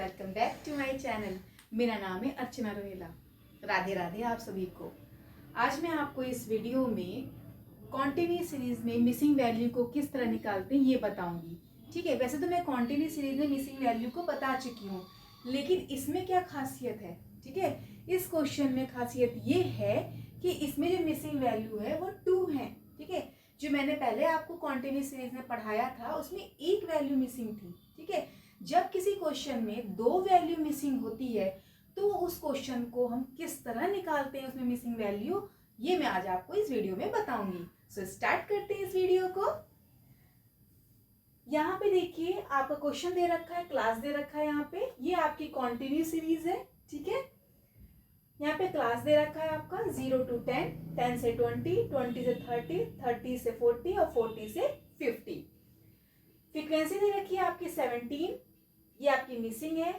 Welcome back to my channel. मेरा नाम है अर्चना रोहेला। राधे राधे आप सभी को। आज मैं आपको इस वीडियो में कॉन्टिन्यूस सीरीज में मिसिंग वैल्यू को किस तरह निकालते हैं ये बताऊंगी। ठीक है, वैसे तो मैं कॉन्टिन्यूस सीरीज में मिसिंग वैल्यू को बता चुकी हूँ, लेकिन इसमें क्या खासियत है। ठीक है, इस क्वेश्चन में खासियत ये है कि इसमें जो मिसिंग वैल्यू है वो 2 है। ठीक है, जो मैंने पहले आपको कॉन्टिन्यूस सीरीज में पढ़ाया था उसमें एक वैल्यू मिसिंग थी। ठीक है, जब किसी क्वेश्चन में 2 वैल्यू मिसिंग होती है तो उस क्वेश्चन को हम किस तरह निकालते हैं उसमें मिसिंग वैल्यू, ये मैं आज आपको इस वीडियो में बताऊंगी। सो स्टार्ट करते हैं इस वीडियो को। यहाँ पे देखिए आपका क्वेश्चन दे रखा है, क्लास दे रखा है। यहाँ पे ये आपकी कॉन्टिन्यूस सीरीज है। ठीक है, यहाँ पे क्लास दे रखा है आपका 0 to 10, 10 से 20, 20 से 30, 30 से 40 और 40 से 50। फ्रीक्वेंसी दे रखी है आपकी 17, ये आपकी मिसिंग है।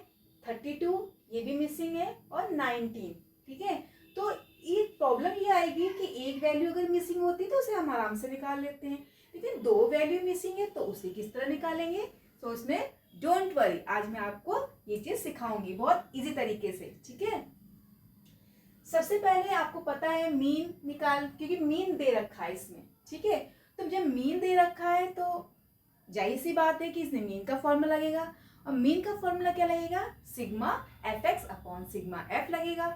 32 ये भी मिसिंग है और 19। ठीक है, तो ये प्रॉब्लम ये आएगी कि एक वैल्यू अगर मिसिंग होती तो उसे हम आराम से निकाल लेते हैं, लेकिन 2 वैल्यू मिसिंग है तो उसे किस तरह निकालेंगे। तो उसमें डोंट वरी, आज मैं आपको ये चीज सिखाऊंगी बहुत इजी तरीके से। ठीक है, सबसे पहले आपको पता है मीन निकाल, क्योंकि मीन दे रखा है इसमें। ठीक है, तो जब मीन दे रखा है तो जाहिर सी बात है कि इसमें मीन का फॉर्मूला लगेगा, और मीन का फॉर्मूला क्या लगेगा, sigma F x upon sigma F लगेगा।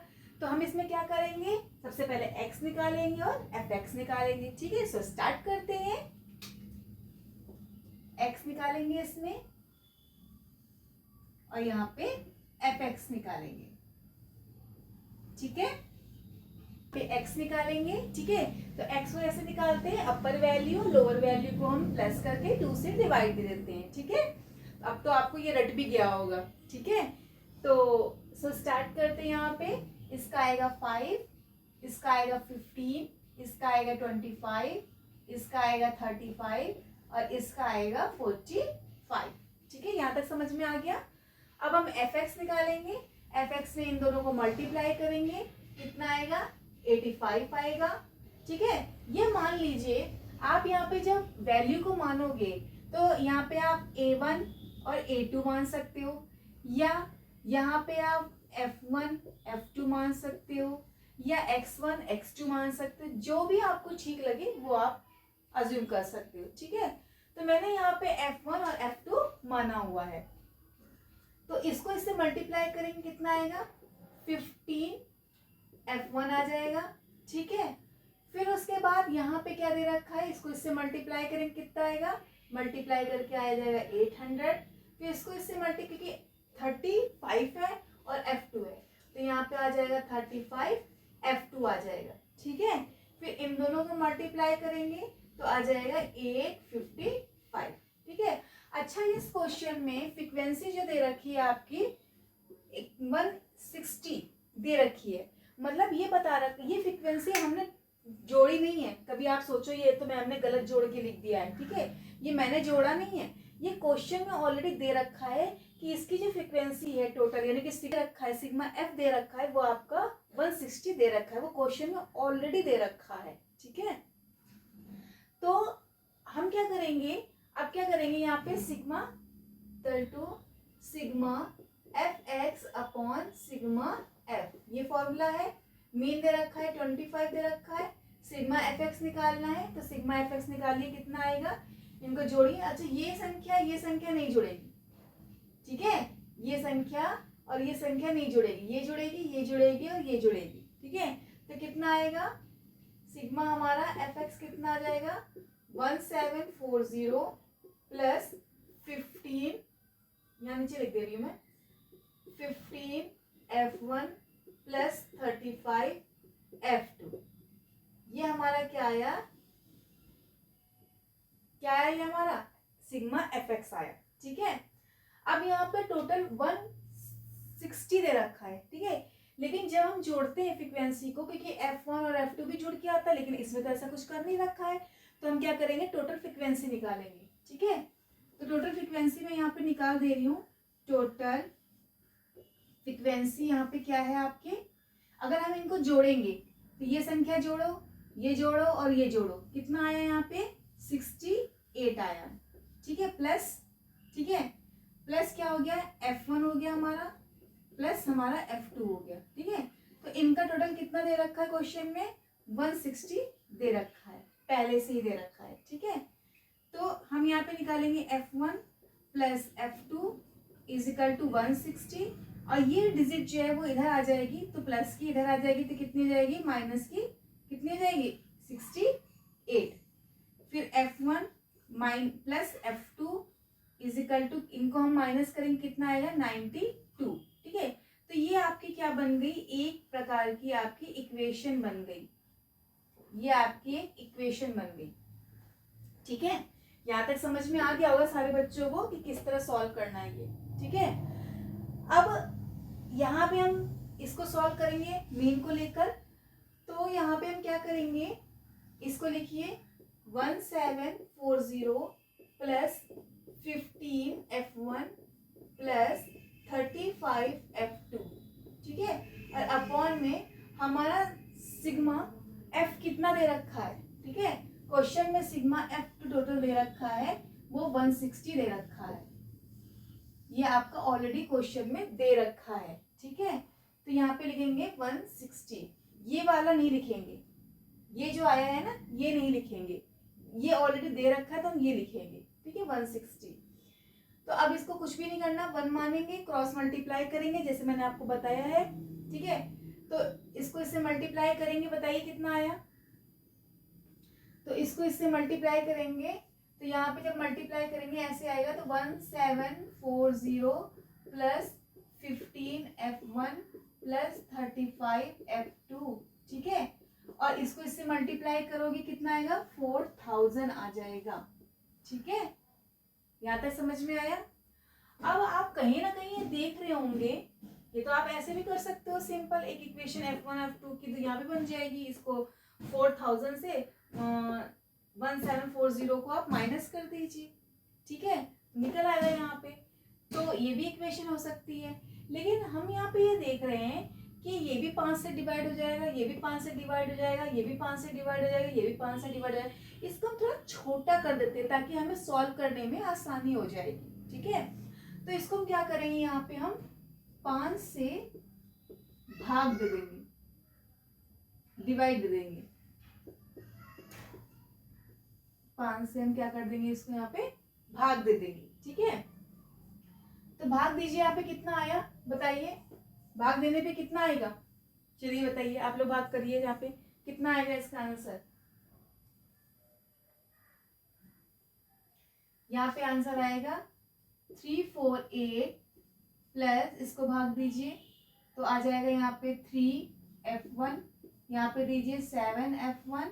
तो हम इसमें क्या करेंगे, सबसे पहले एक्स निकालेंगे और एफ एक्स निकालेंगे। ठीक है, सो स्टार्ट करते हैं। एक्स निकालेंगे इसमें और यहाँ पे एफ एक्स निकालेंगे। ठीक है, फिर x निकालेंगे। ठीक है, तो x को ऐसे निकालते हैं, अपर वैल्यू लोअर वैल्यू को हम प्लस करके 2 से डिवाइड दे देते हैं। ठीक है, अब तो आपको ये रट भी गया होगा। ठीक है, तो सो स्टार्ट करते हैं। यहाँ पे इसका आएगा 5, इसका आएगा 15, इसका आएगा 25, इसका आएगा 35 और इसका आएगा 45। ठीक है, यहाँ तक समझ में आ गया। अब हम एफ एक्स निकालेंगे। एफ एक्स में इन दोनों को मल्टीप्लाई करेंगे, कितना आएगा 85 आएगा। ठीक है, ये मान लीजिए आप यहाँ पे जब वैल्यू को मानोगे तो यहाँ पे आप a1 और a2 मान सकते हो, या यहाँ पे आप f1 f2 मान सकते हो, या x1 x2 मान सकते हो। जो भी आपको ठीक लगे वो आप अज्यूम कर सकते हो। ठीक है, तो मैंने यहाँ पे f1 और f2 माना हुआ है, तो इसको इससे मल्टीप्लाई करेंगे, कितना आएगा 15 f1 आ जाएगा। ठीक है, फिर उसके बाद यहाँ पे क्या दे रखा है, इसको इससे मल्टीप्लाई करेंगे, कितना आएगा, मल्टीप्लाई करके आ जाएगा 800। फिर इसको इससे मल्टीप्लाई, क्योंकि 35 है और f2 है, तो यहाँ पे आ जाएगा 35 f2 आ जाएगा। ठीक है, फिर इन दोनों को मल्टीप्लाई करेंगे तो आ जाएगा 855। ठीक है, अच्छा इस क्वेश्चन में फ्रीक्वेंसी जो दे रखी है आपकी 160 दे रखी है, मतलब ये बता रखा, ये फ्रीक्वेंसी हमने जोड़ी नहीं है। कभी आप सोचो ये तो मैम ने गलत जोड़ के लिख दिया है। ठीक है, ये मैंने जोड़ा नहीं है, ये क्वेश्चन में ऑलरेडी दे रखा है कि इसकी जो फ्रीक्वेंसी है टोटल, यानी कि सिग्मा रखा है, सिग्मा एफ दे रखा है, वो आपका 160 दे रखा है, वो क्वेश्चन में ऑलरेडी दे रखा है। ठीक है, तो हम क्या करेंगे, अब क्या करेंगे, यहाँ पे sigma two sigma F x upon sigma F, ये फॉर्मूला है। मीन दे रखा है 25 दे रखा है, सिग्मा एफ एक्स निकालना है, तो सिग्मा एफ एक्स निकालिए, कितना आएगा, इनको जोड़िए। अच्छा ये संख्या नहीं जुड़ेगी। ठीक है, ये संख्या और ये संख्या नहीं जुड़ेगी, ये जुड़ेगी, ये जुड़ेगी और ये जुड़ेगी। ठीक है, तो कितना आएगा, सिग्मा हमारा एफ एक्स कितना आ जाएगा 1740 प्लस 15, यहाँ नीचे लिख दे रही हूँ मैं, 15 f1 प्लस 35 f2। ये हमारा क्या आया, ये हमारा सिग्मा एफ एक्स आया। ठीक है, अब यहाँ पे टोटल 160 दे रखा है। ठीक है, लेकिन जब हम जोड़ते हैं फ्रीक्वेंसी को, क्योंकि f1 और f2 भी जुड़ के आता है, लेकिन इसमें तो ऐसा कुछ कर नहीं रखा है, तो हम क्या करेंगे, टोटल फ्रीक्वेंसी निकालेंगे। ठीक है, तो टोटल फ्रीक्वेंसी में यहाँ पे निकाल दे रही हूँ। टोटल फ्रीक्वेंसी यहाँ पे क्या है आपके, अगर हम इनको जोड़ेंगे तो ये संख्या जोड़ो, ये जोड़ो और ये जोड़ो, कितना आया यहाँ पे 68 आया। ठीक है, प्लस, ठीक है, प्लस क्या हो गया, F1 हो गया हमारा, प्लस हमारा F2 हो गया। ठीक है, तो इनका टोटल कितना दे रखा है क्वेश्चन में, 160 दे रखा है, पहले से ही दे रखा है। ठीक है, तो हम यहाँ पे निकालेंगे F1 plus F2 is equal to 160, और ये डिजिट जो है वो इधर आ जाएगी, तो प्लस की इधर आ जाएगी, तो कितनी हो जाएगी, माइनस की कितनी हो जाएगी, 68। फिर F1 plus F2 is equal to, इनको हम माइनस करेंगे, कितना आएगा, 92। ठीक है, तो ये आपकी क्या बन गई, एक प्रकार की आपकी इक्वेशन बन गई, ये आपकी एक इक्वेशन बन गई। ठीक है, यहाँ तक समझ में आ गया होगा सारे बच्चों को कि किस तरह सॉल्व करना है ये। ठीक है, अब यहाँ पे हम इसको सॉल्व करेंगे मीन को लेकर, तो यहाँ पे हम क्या करेंगे, इसको लिखिए 1740 प्लस 15F1 प्लस 35F2। ठीक है, और अपॉन में हमारा सिग्मा F कितना दे रखा है। ठीक है, क्वेश्चन में सिग्मा F टोटल दे रखा है, वो 160 दे रखा है, ये आपका ऑलरेडी क्वेश्चन में दे रखा है। ठीक है, तो यहाँ पे लिखेंगे 160, ये वाला नहीं लिखेंगे, ये जो आया है ना ये नहीं लिखेंगे, ये ऑलरेडी दे रखा है तो हम ये लिखेंगे। ठीक है, 160। तो अब इसको कुछ भी नहीं करना, 1 मानेंगे, क्रॉस मल्टीप्लाई करेंगे जैसे मैंने आपको बताया है। ठीक है, तो इसको इससे मल्टीप्लाई करेंगे, बताइए कितना आया, तो इसको इससे मल्टीप्लाई करेंगे, तो यहाँ पे जब मल्टीप्लाई करेंगे ऐसे आएगा, तो 1740 प्लस 15F1 प्लस 35F2। ठीक है, और इसको इससे मल्टीप्लाई करोगे कितना आएगा, 4000 आ जाएगा। ठीक है, यहाँ तक समझ में आया। अब आप कहीं ना कहीं ये देख रहे होंगे, ये तो आप ऐसे भी कर सकते हो, सिंपल एक इक्वेशन F1 F2 की तो यहाँ पे बन जाएगी, इसको 4000 से 1740 को आप माइनस कर दीजिए। ठीक है, निकल आएगा यहाँ पे, तो ये भी इक्वेशन हो सकती है। लेकिन हम यहाँ पे ये देख रहे हैं कि ये भी 5 से डिवाइड हो जाएगा, ये भी 5 से डिवाइड हो जाएगा, ये भी 5 से डिवाइड हो जाएगा, ये भी 5 से डिवाइड हो जाएगा। इसको हम थोड़ा छोटा कर देते हैं ताकि हमें सॉल्व करने में आसानी हो जाएगी। ठीक है, तो इसको हम क्या करेंगे, यहाँ पे हम 5 से भाग दे देंगे, डिवाइड दे देंगे, 5 से हम क्या कर देंगे, इसको यहाँ पे भाग दे देंगे। ठीक है, तो भाग दीजिए, यहाँ पे कितना आया बताइए, भाग देने पे कितना आएगा, चलिए बताइए, आप लोग भाग करिए, यहाँ पे कितना आएगा इसका आंसर, यहाँ पे आंसर आएगा 348 प्लस इसको भाग दीजिए, तो आ जाएगा यहाँ पे 3F1, यहाँ पे दीजिए 7F1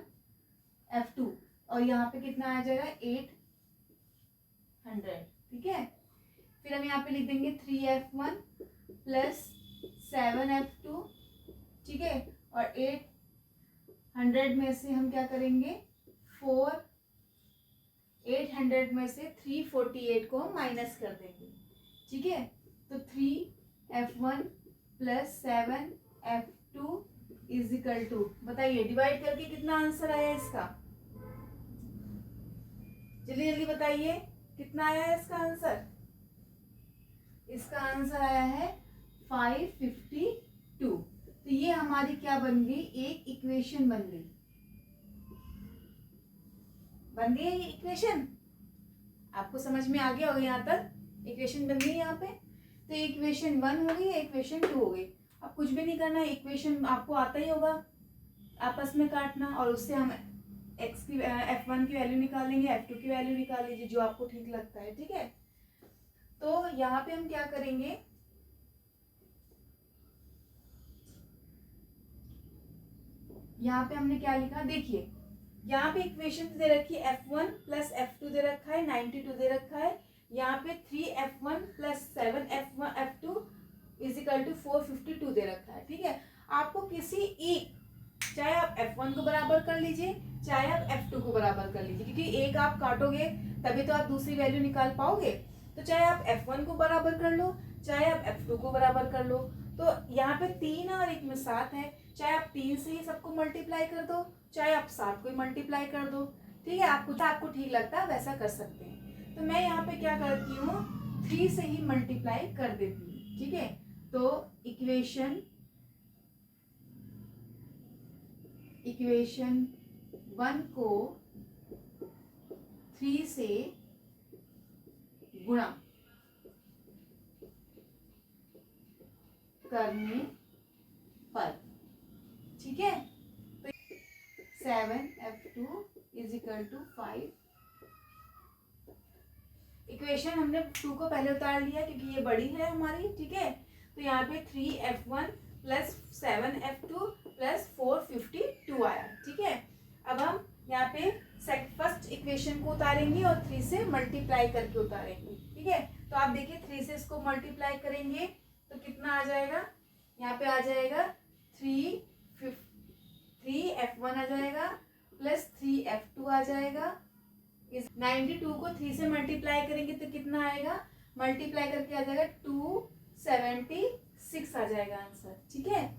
F2, और यहाँ पे कितना आ जाएगा 800। ठीक है, फिर हम यहाँ पे लिख देंगे 3F1 प्लस 7F2। ठीक है, और 800 में से हम क्या करेंगे, 800 में से 348 को हम माइनस कर देंगे। ठीक है, तो 3F1 plus 7F2 is equal to, बताइए डिवाइड करके कितना आंसर आया इसका, जल्दी जल्दी बताइए कितना आया है इसका आंसर। इसका आंसर आया है 552। तो ये हमारी क्या बन गई, एक इक्वेशन बन गई, बन गई ये इक्वेशन, आपको समझ में आ गया होगा यहाँ तक, इक्वेशन बन गई यहाँ पे। तो इक्वेशन 1 हो गई, इक्वेशन 2 हो गई। अब कुछ भी नहीं करना, इक्वेशन आपको आता ही होगा आपस में काटना, और उससे हम x की F1 की वैल्यू निकालेंगे, F2 की वैल्यू निकाल लीजिए जो आपको ठीक लगता है। ठीक है, तो यहाँ पे हम क्या करेंगे, यहाँ पे हमने क्या लिखा, देखिए यहाँ पे इक्वेशन दे रखी है F1 प्लस F2 दे रखा है, 92 दे रखा है, यहाँ पे 3F1 plus 7F2 is equal to 452 दे रखा है। ठीक है, आपको किसी एक, चाहे आप F1 को बराबर कर लीजिए, चाहे आप F2 को बराबर कर लीजिए, क्योंकि एक आप काटोगे तभी तो आप दूसरी वैल्यू निकाल पाओगे। तो चाहे आप F1 को बराबर कर लो, चाहे आप F2 को बराबर कर लो। तो यहाँ पे 3 और 1 में 7 है, चाहे आप 3 से ही सबको मल्टीप्लाई कर दो, चाहे आप 7 को ही मल्टीप्लाई कर दो। ठीक है, आपको ठीक लगता है वैसा कर सकते हैं। तो मैं यहाँ पे क्या करती हूँ, 3 से ही मल्टीप्लाई कर देती हूँ, ठीक है। तो इक्वेशन 1 को 3 से गुणा करने पर, ठीक है। तो 7f2 = 5। इक्वेशन हमने 2 को पहले उतार लिया क्योंकि ये बड़ी है हमारी, ठीक है। तो यहाँ पे 3f1 + 7f2 + 452 आया, ठीक है। अब हम यहाँ पे फर्स्ट इक्वेशन को उतारेंगे और 3 से मल्टीप्लाई करके उतारेंगे, ठीक है। तो आप देखिए 3 से इसको मल्टीप्लाई करेंगे तो कितना आ जाएगा, यहाँ पे आ जाएगा 3f1 आ जाएगा प्लस 3f2 आ जाएगा। इस 92 को 3 से मल्टीप्लाई करेंगे तो कितना आएगा, मल्टीप्लाई करके आ जाएगा 276 आ जाएगा आंसर, ठीक है।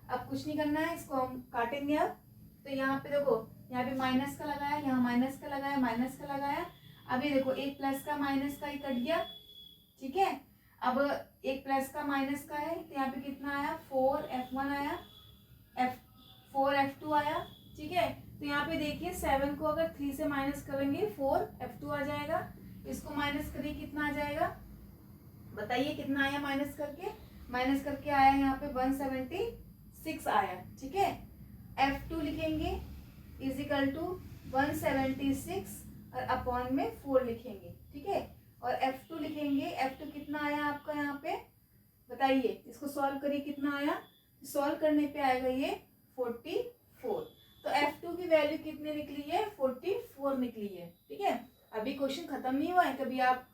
अब कुछ नहीं करना है, इसको हम काटेंगे। अब तो यहाँ पे देखो, यहाँ पे माइनस का लगाया, यहाँ माइनस का लगाया, माइनस का लगाया। अभी देखो एक प्लस का माइनस का ही कट गया, ठीक है। अब एक प्लस का माइनस का है तो यहाँ पे कितना आया, 4f1 आया, 4f2 आया, ठीक है। तो यहाँ पे देखिए 7 को अगर 3 से माइनस करेंगे 4f2 आ जाएगा, इसको माइनस करिए कितना आ जाएगा, बताइए कितना आया माइनस करके आया यहाँ पे 176 आया, ठीक है। f2 लिखेंगे = 176 और अपॉन में 4 लिखेंगे, ठीक है। और f2 लिखेंगे, f2 कितना आया आपका यहाँ पे बताइए, इसको सॉल्व करिए कितना आया, सॉल्व करने पे आएगा ये 44। तो f2 की वैल्यू कितनी निकली है, 44 निकली है, ठीक है। अभी क्वेश्चन खत्म नहीं हुआ है, कभी आप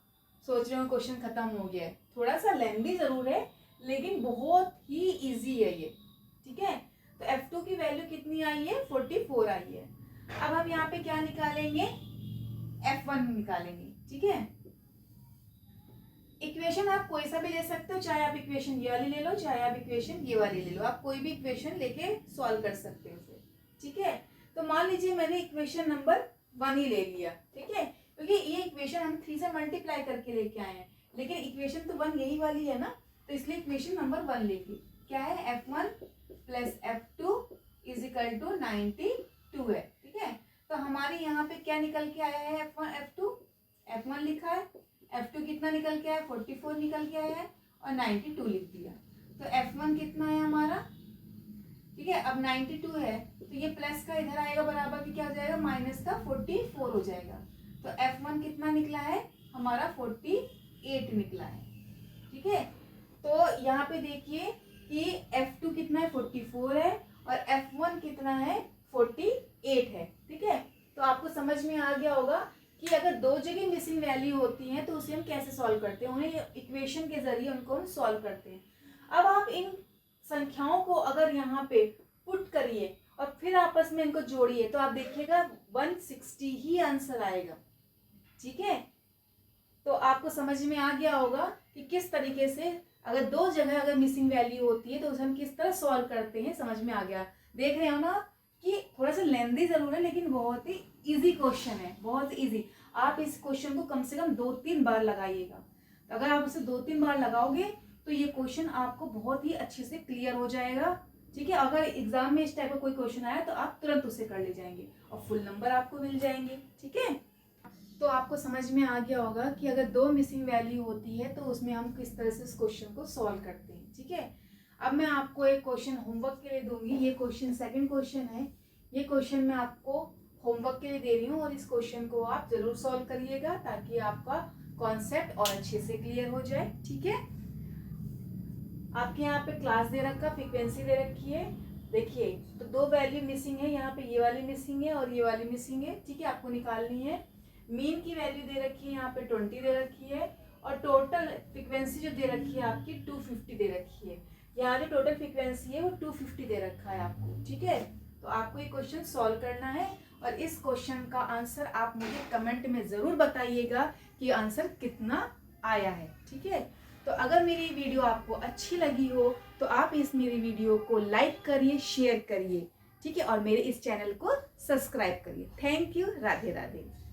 सोच रहे हो क्वेश्चन खत्म हो गया है, थोड़ा सा लेंथी जरूर है लेकिन बहुत ही इजी है ये, ठीक है। तो f2 की वैल्यू कितनी आई है, 44 आई है। अब हम यहाँ पे क्या निकालेंगे, f1 निकालेंगे, ठीक है। इक्वेशन आप कोई सा भी ले सकते हो, चाहे आप इक्वेशन ये वाली ले लो, चाहे आप इक्वेशन ये वाली ले लो, आप कोई भी इक्वेशन लेके सॉल्व कर सकते हो उसे, ठीक है। तो मान लीजिए मैंने इक्वेशन नंबर 1 ही ले लिया, ठीक है, क्योंकि ये इक्वेशन हम 3 से मल्टीप्लाई करके लेके आए हैं, लेकिन इक्वेशन तो 1 यही वाली है ना, तो इसलिए इक्वेशन नंबर 1 लेंगे। क्या है, f1 + f2 = 92 है, ठीक है। तो हमारे यहाँ पे क्या निकल के आया है, f1 लिखा है, f2 कितना निकल के आया, 44 निकल के आया है और 92 लिख दिया। तो f1 कितना है हमारा, ठीक है। अब 92 है तो ये प्लस का इधर आएगा बराबर की क्या हो जाएगा, माइनस का 44 हो जाएगा। तो f1 कितना निकला है हमारा, 48 निकला है, ठीक है। तो यहाँ पे देखिए कि f2 कितना है, 44 है और f1 कितना है, 48 है, ठीक है। तो आपको समझ में आ गया होगा कि अगर दो जगह मिसिंग वैल्यू होती है तो उसे हम कैसे सॉल्व करते हैं, उन्हें इक्वेशन के जरिए उनको हम सॉल्व करते हैं। अब आप इन संख्याओं को अगर यहाँ पे पुट करिए और फिर आपस में इनको जोड़िए तो आप देखिएगा 160 ही आंसर आएगा, ठीक है। तो आपको समझ में आ गया होगा कि किस तरीके से अगर दो जगह अगर मिसिंग वैल्यू होती है तो उसे हम किस तरह सॉल्व करते हैं, समझ में आ गया। देख रहे हो ना कि थोड़ा सा लेंथी जरूर है लेकिन बहुत ही इजी क्वेश्चन है, बहुत इजी। आप इस क्वेश्चन को कम से कम 2-3 बार लगाइएगा, तो अगर आप उसे 2-3 बार लगाओगे तो ये क्वेश्चन आपको बहुत ही अच्छे से क्लियर हो जाएगा, ठीक है। अगर एग्जाम में इस टाइप का कोई क्वेश्चन आया तो आप तुरंत उसे कर ले जाएंगे और फुल नंबर आपको मिल जाएंगे, ठीक है। तो आपको समझ में आ गया होगा कि अगर दो मिसिंग वैल्यू होती है तो उसमें हम किस तरह से इस क्वेश्चन को सॉल्व करते हैं, ठीक है। अब मैं आपको एक क्वेश्चन होमवर्क के लिए दूंगी, ये क्वेश्चन सेकंड क्वेश्चन है, ये क्वेश्चन मैं आपको होमवर्क के लिए दे रही हूँ और इस क्वेश्चन को आप जरूर सॉल्व करिएगा ताकि आपका कॉन्सेप्ट और अच्छे से क्लियर हो जाए, ठीक है। आपके यहाँ पे क्लास दे रखा, फ्रीक्वेंसी दे रखी है, देखिए तो दो वैल्यू मिसिंग है, यहाँ पे ये वाली मिसिंग है और ये वाली मिसिंग है, ठीक है। आपको निकालनी है। मीन की वैल्यू दे रखी है यहाँ पे 20 दे रखी है और टोटल फ्रीक्वेंसी जो दे रखी है आपकी 250 दे रखी है। यहाँ जो टोटल फ्रीक्वेंसी है वो 250 दे रखा है आपको, ठीक है। तो आपको ये क्वेश्चन सॉल्व करना है और इस क्वेश्चन का आंसर आप मुझे कमेंट में ज़रूर बताइएगा कि आंसर कितना आया है, ठीक है। तो अगर मेरी वीडियो आपको अच्छी लगी हो तो आप इस मेरी वीडियो को लाइक करिए, शेयर करिए, ठीक है, और मेरे इस चैनल को सब्सक्राइब करिए। Thank you, Radhe Radhe.